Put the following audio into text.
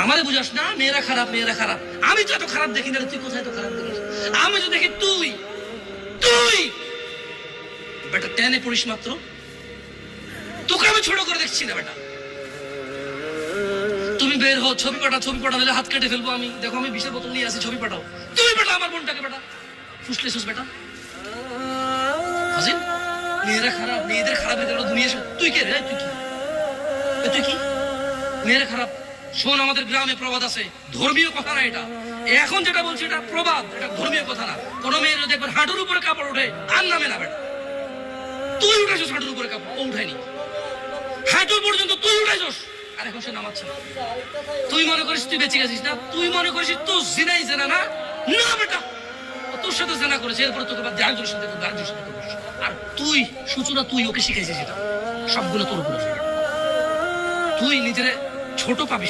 আমারে বুঝাস না, মেয়েরা খারাপ, মেয়েরা খারাপ। আমি তো এত খারাপ দেখি না, তুই কোথায় তো খারাপ দেখিস? আমি তো দেখি তুই তুই বেটা টেনে পড়িস মাত্র, তোকে আমি ছোট করে দেখছি না বেটা। তুমি বের হও, ছবি পাঠাও, ছবি পাঠালে হাত কেটে ফেলবো আমি। দেখো আমি বিষের বোতল নিয়ে আসি, ছবি পাঠাও। তুমি বেটা আমার বোনটাকে বেটা ফুসলেছিস বেটা। হাজির মেয়েরা খারাপ, মেয়েদের খারাপের কারণে দুনিয়া। তুই কে রে? তুই কি? তুই কি? মেয়েরা খারাপ? শোন, আমাদের গ্রামে প্রবাদ আছে, ধর্মীয় কথা না এটা। এখন যেটা বলছি এটা প্রবাদ, এটা ধর্মীয় কথা না। কোন মেয়ের যদি একবার হাঁটুর উপরে কাপড় ওঠে আর নামে না বেটা। তুই উঠেছিস হাঁটুর উপরে কাপড়, ও উঠায়নি। হাঁটু পর্যন্ত তুই উঠেছিস, আর এখন সে নামাচ্ছে না। তুই মনে করিস তুই বেঁচে গেছিস না? তুই মনে করিস তোর জিনাই জেনা না? না বেটা, তোর সাথে জেনা করেছে, এরপরে তোকে বাদ দিয়ে আরেকজনের সাথে করবে, আরেকজনের সাথে করবে। আর তুই সূচনা, তুই ওকে শিখাইছিস এটা, সবগুলো তোর উপরে। তুই নিজের ছোট পাবিস।